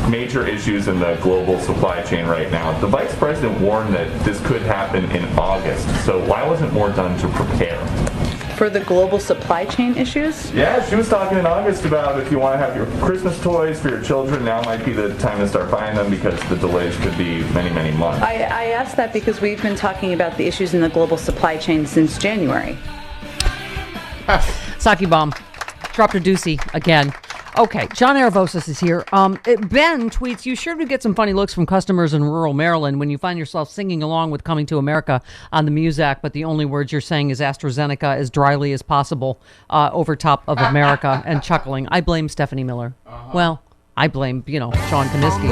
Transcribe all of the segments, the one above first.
Major issues in the global supply chain right now. The vice president warned that this could happen in August. So why wasn't more done to prepare? For the global supply chain issues? Yeah, she was talking in August about if you want to have your Christmas toys for your children, now might be the time to start buying them because the delays could be many, many months. I asked that because we've been talking about the issues in the global supply chain since January. Saki bomb. Dropped a doozy again. Okay, John Aravsis is here. Ben tweets, you sure do get some funny looks from customers in rural Maryland when you find yourself singing along with Coming to America on the Muzak, but the only words you're saying is AstraZeneca as dryly as possible over top of America and chuckling. I blame Stephanie Miller. Well, I blame, Sean Kaniski.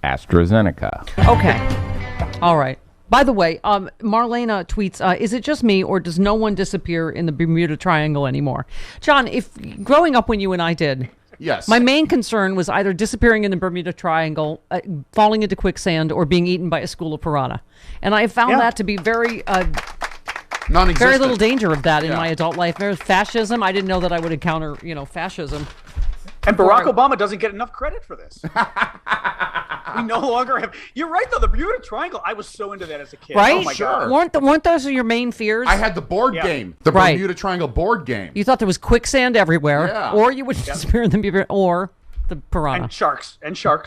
AstraZeneca. Okay. All right. By the way, Marlena tweets, is it just me or does no one disappear in the Bermuda Triangle anymore? John, if growing up when you and I did, yes, my main concern was either disappearing in the Bermuda Triangle, falling into quicksand, or being eaten by a school of piranha. And I found that to be very little danger of that in my adult life. There's fascism. I didn't know that I would encounter, fascism. And Barack Obama doesn't get enough credit for this. We no longer have. You're right, though. The Bermuda Triangle. I was so into that as a kid. Right? Oh my God. Weren't those your main fears? I had the board game, the Bermuda Triangle board game. You thought there was quicksand everywhere, or you would disappear in the Bermuda, or the piranha. And sharks.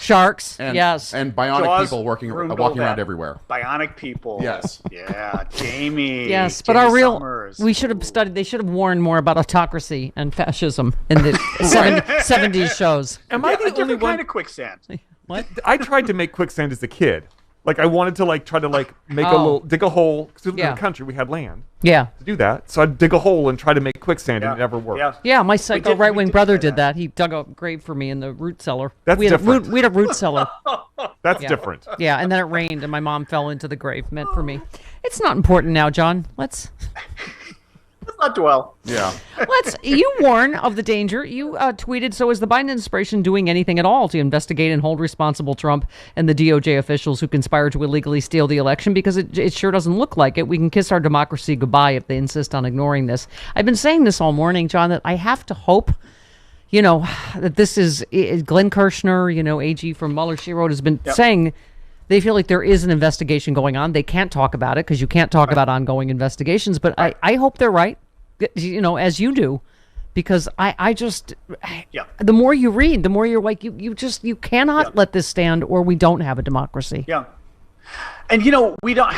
Sharks. And, yes. And bionic Jaws, people walking around everywhere. Bionic people. Yes. Yeah. Jamie. Yes, but Jamie our real. Summers. We should have studied. They should have warned more about autocracy and fascism in the 70s shows. Am I the only one? Kind of quicksand. What? I tried to make quicksand as a kid. Like I wanted to try to make dig a hole because in the country we had land. Yeah. To do that, so I'd dig a hole and try to make quicksand, and it never worked. Yeah, my psycho right-wing brother did that. He dug a grave for me in the root cellar. That's different. We had a root cellar. That's different. Yeah, and then it rained, and my mom fell into the grave. Meant for me. It's not important now, John. Let's not dwell. Yeah. You warn of the danger. You tweeted, so is the Biden administration doing anything at all to investigate and hold responsible Trump and the DOJ officials who conspired to illegally steal the election? Because it sure doesn't look like it. We can kiss our democracy goodbye if they insist on ignoring this. I've been saying this all morning, John, that I have to hope, that this is Glenn Kirshner, AG from Mueller, she wrote, has been saying they feel like there is an investigation going on. They can't talk about it because you can't talk about ongoing investigations. But I hope they're right, as you do, because I just, the more you read, the more you're like, you cannot let this stand or we don't have a democracy. Yeah. And, we don't.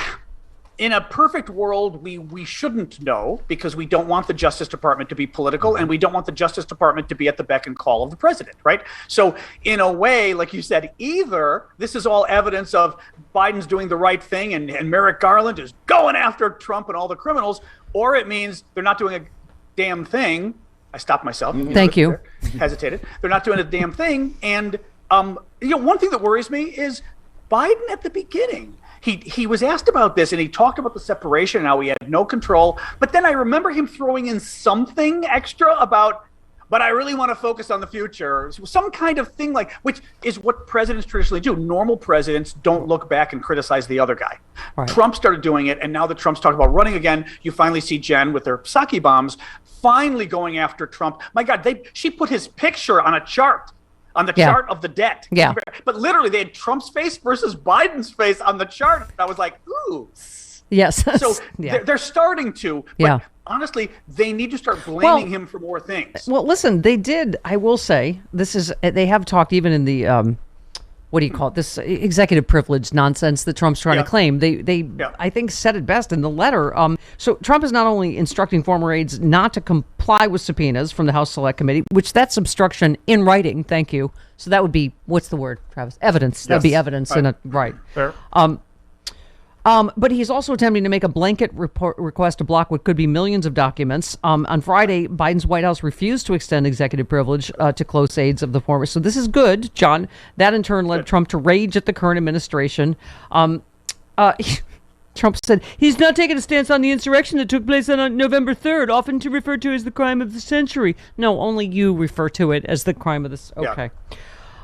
In a perfect world, we shouldn't know because we don't want the Justice Department to be political and we don't want the Justice Department to be at the beck and call of the president, right? So in a way, like you said, either this is all evidence of Biden's doing the right thing and Merrick Garland is going after Trump and all the criminals, or it means they're not doing a damn thing. I stopped myself. Thank you. Hesitated. They're not doing a damn thing. And, one thing that worries me is Biden at the beginning. He was asked about this and he talked about the separation and how he had no control. But then I remember him throwing in something extra about, but I really want to focus on the future. Some kind of thing which is what presidents traditionally do. Normal presidents don't look back and criticize the other guy. Right. Trump started doing it. And now that Trump's talking about running again, you finally see Jen with their sake bombs finally going after Trump. My God, she put his picture on a chart. On the chart of the debt. Yeah. But literally, they had Trump's face versus Biden's face on the chart. I was like, ooh. Yes. So they're starting to. But honestly, they need to start blaming him for more things. Well, listen, they did. I will say, they have talked even in the, what do you call it? This executive privilege nonsense that Trump's trying to claim. They I think, said it best in the letter. So Trump is not only instructing former aides not to comply with subpoenas from the House Select Committee, which that's obstruction in writing. Thank you. So that would be, what's the word, Travis? Evidence. That'd be evidence in a right. Fair. But he's also attempting to make a blanket request to block what could be millions of documents. On Friday, Biden's White House refused to extend executive privilege to close aides of the former. So this is good, John. That in turn led Trump to rage at the current administration. Trump said he's not taking a stance on the insurrection that took place on November 3rd, often to refer to as the crime of the century. No, only you refer to it as the crime of this. Okay.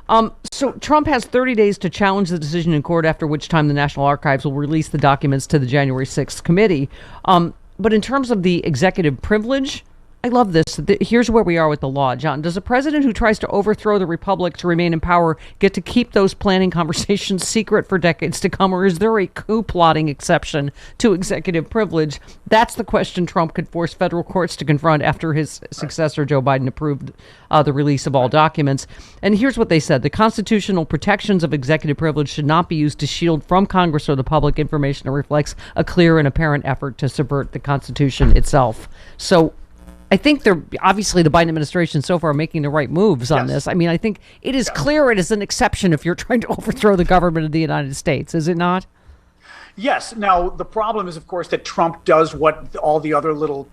Yeah. So Trump has 30 days to challenge the decision in court, after which time the National Archives will release the documents to the January 6th committee. But in terms of the executive privilege, I love this. Here's where we are with the law. John, does a president who tries to overthrow the republic to remain in power get to keep those planning conversations secret for decades to come, or is there a coup plotting exception to executive privilege? That's the question Trump could force federal courts to confront after his successor, Joe Biden, approved the release of all documents. And here's what they said. The constitutional protections of executive privilege should not be used to shield from Congress or the public information that reflects a clear and apparent effort to subvert the Constitution itself. So I think they're obviously, the Biden administration so far making the right moves on this. I mean, I think it is clear it is an exception if you're trying to overthrow the government of the United States, is it not? Yes. Now, the problem is, of course, that Trump does what all the other little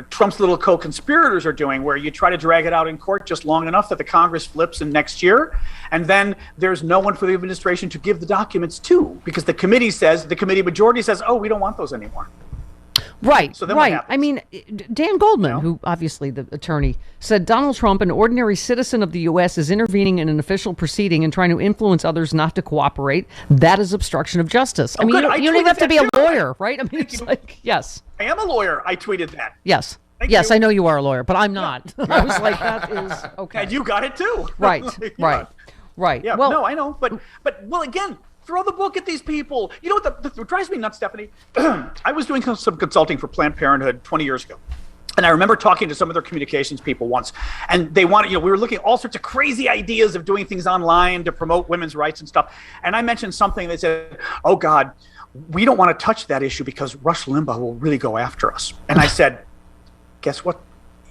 Trump's little co-conspirators are doing, where you try to drag it out in court just long enough that the Congress flips in next year, and then there's no one for the administration to give the documents to, because the committee majority says, oh, we don't want those anymore. Right, so then right. I mean, Dan Goldman, who obviously the attorney, said Donald Trump, an ordinary citizen of the U.S., is intervening in an official proceeding and trying to influence others not to cooperate. That is obstruction of justice. I mean, you don't even have to be a lawyer, right? I mean, it's like, yes. I am a lawyer. I tweeted that. Yes. Yes, I know you are a lawyer, but I'm not. I was like, that is okay. And you got it too. Right, right. Yeah, well, no, I know. But again, throw the book at these people. You know what drives me nuts, Stephanie? I was doing some consulting for Planned Parenthood 20 years ago. And I remember talking to some of their communications people once. And they wanted, we were looking at all sorts of crazy ideas of doing things online to promote women's rights and stuff. And I mentioned something that said, oh, God, we don't want to touch that issue because Rush Limbaugh will really go after us. And I said, guess what?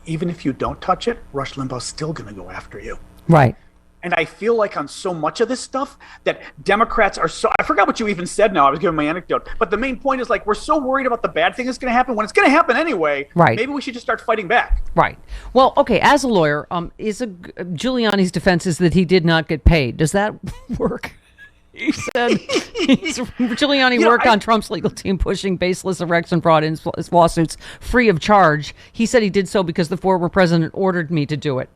Even if you don't touch it, Rush Limbaugh's still going to go after you. Right. And I feel like on so much of this stuff that Democrats are so, I forgot what you even said now, I was giving my anecdote, but the main point is like, we're so worried about the bad thing that's going to happen when it's going to happen anyway. Right. Maybe we should just start fighting back. Right. Well, okay, as a lawyer, Giuliani's defense is that he did not get paid. Does that work? He said Giuliani worked on Trump's legal team pushing baseless election fraud in his lawsuits free of charge. He said he did so because the former president ordered me to do it.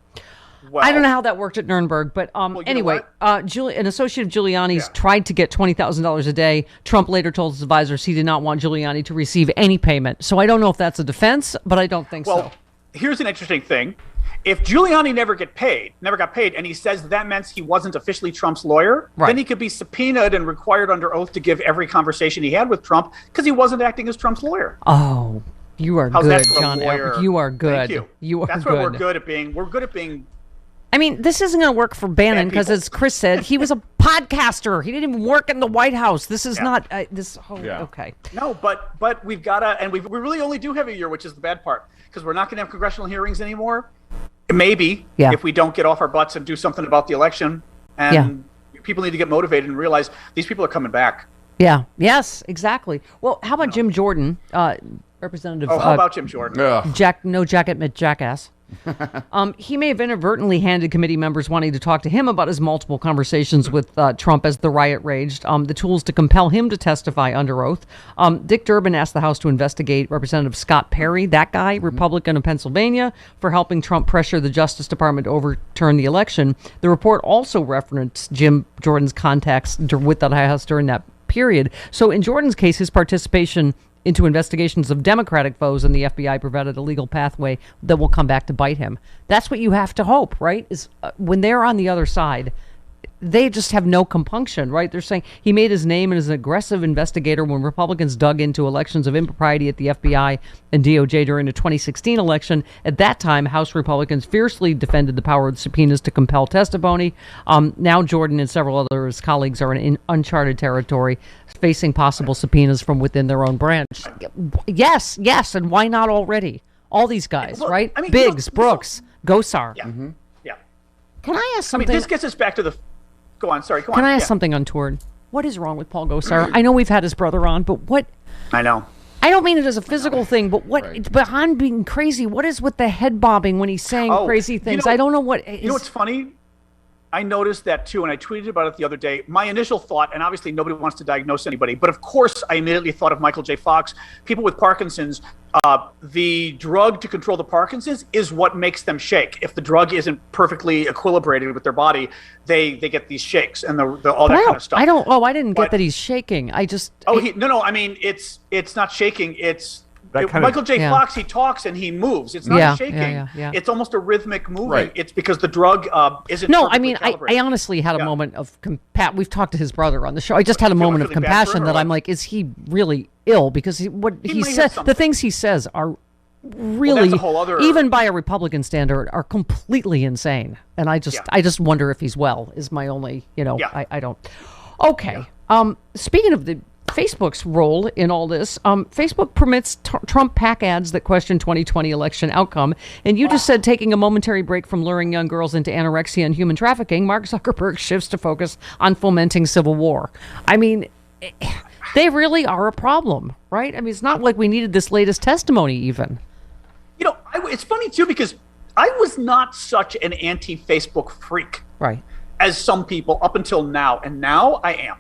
Well, I don't know how that worked at Nuremberg, but anyway, an associate of Giuliani's tried to get $20,000 a day. Trump later told his advisors he did not want Giuliani to receive any payment. So I don't know if that's a defense, but I don't think so. Well, here's an interesting thing. If Giuliani never got paid, and he says that meant he wasn't officially Trump's lawyer, then he could be subpoenaed and required under oath to give every conversation he had with Trump because he wasn't acting as Trump's lawyer. Oh, you are good, John. You are good. Thank you. That's what we're good at being. We're good at being. I mean, this isn't going to work for Bannon because, as Chris said, he was a podcaster. He didn't even work in the White House. This is not this. Okay. No, but we've got to, and we really only do have a year, which is the bad part, because we're not going to have congressional hearings anymore. Maybe if we don't get off our butts and do something about the election, and people need to get motivated and realize these people are coming back. Yeah. Yes. Exactly. Well, how about Jim Jordan, Representative? Oh, how about Jim Jordan? No jacket, Mitt jackass. He may have inadvertently handed committee members wanting to talk to him about his multiple conversations with Trump as the riot raged the tools to compel him to testify under oath. Dick Durbin asked the House to investigate Representative Scott Perry, that guy, Republican of Pennsylvania, for helping Trump pressure the Justice Department to overturn the election. The report also referenced Jim Jordan's contacts with the House during that period. So in Jordan's case, his participation into investigations of Democratic foes in the FBI provided a legal pathway that will come back to bite him. That's what you have to hope, right? Is when they're on the other side, they just have no compunction, right? They're saying he made his name as an aggressive investigator when Republicans dug into elections of impropriety at the FBI and DOJ during the 2016 election. At that time, House Republicans fiercely defended the power of the subpoenas to compel testimony. Now Jordan and several other of his colleagues are in uncharted territory, facing possible subpoenas from within their own branch. Yes, and why not already? All these guys, right? I mean, Biggs, Brooks, Gosar. Yeah. Can I ask something? This gets us back to the... Go on, sorry, go on. Can I ask something untoward? What is wrong with Paul Gosar? I know we've had his brother on, but what... I know. I don't mean it as a physical thing, but behind being crazy, what is with the head bobbing when he's saying crazy things? I don't know what... You know what's funny? I noticed that too, and I tweeted about it the other day. My initial thought, and obviously nobody wants to diagnose anybody, but of course I immediately thought of Michael J. Fox. People with Parkinson's, the drug to control the Parkinson's is what makes them shake. If the drug isn't perfectly equilibrated with their body, they get these shakes and all that kind of stuff. I didn't get that he's shaking. No. I mean, it's not shaking. It's Michael J. Fox. He talks and he moves. It's not shaking. Yeah. It's almost a rhythmic moving. Right. It's because the drug isn't. No, I mean, I honestly had a moment of compassion. We've talked to his brother on the show. I just had a moment of compassion that I'm like, is he really ill? Because what he said, the things he says are really, even by a Republican standard, are completely insane. And I just wonder if he's well. Is my only, I don't. Okay. Speaking of Facebook's role in all this, Facebook permits Trump PAC ads that question 2020 election outcome. And you just said taking a momentary break from luring young girls into anorexia and human trafficking, Mark Zuckerberg shifts to focus on fomenting civil war. I mean, they really are a problem, right? I mean, it's not like we needed this latest testimony even. It's funny too, because I was not such an anti-Facebook freak, right, as some people up until now. And now I am.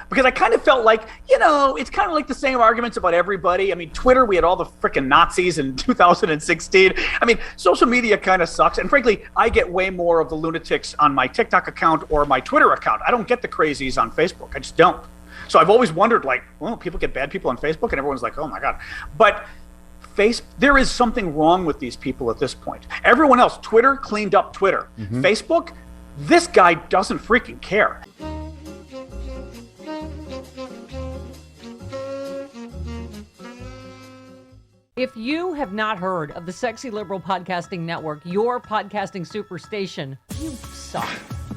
Because I kind of felt like, it's kind of like the same arguments about everybody. I mean, Twitter, we had all the freaking Nazis in 2016. I mean, social media kind of sucks. And frankly, I get way more of the lunatics on my TikTok account or my Twitter account. I don't get the crazies on Facebook. I just don't. So I've always wondered, people get bad people on Facebook, and everyone's like, oh my God. But there is something wrong with these people at this point. Everyone else, Twitter cleaned up Twitter. Mm-hmm. Facebook, this guy doesn't freaking care. If you have not heard of the Sexy Liberal Podcasting Network, your podcasting superstation, you suck.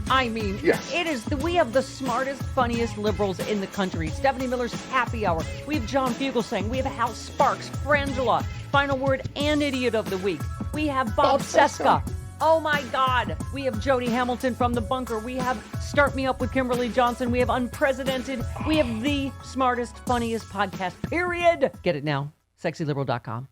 I mean, yes. We have the smartest, funniest liberals in the country. Stephanie Miller's Happy Hour. We have John Fugelsang. We have Hal Sparks, Frangela, Final Word and Idiot of the Week. We have Bob Seska. Oh my God. We have Jody Hamilton from The Bunker. We have Start Me Up with Kimberly Johnson. We have Unpresidented. We have the smartest, funniest podcast, period. Get it now. SexyLiberal.com.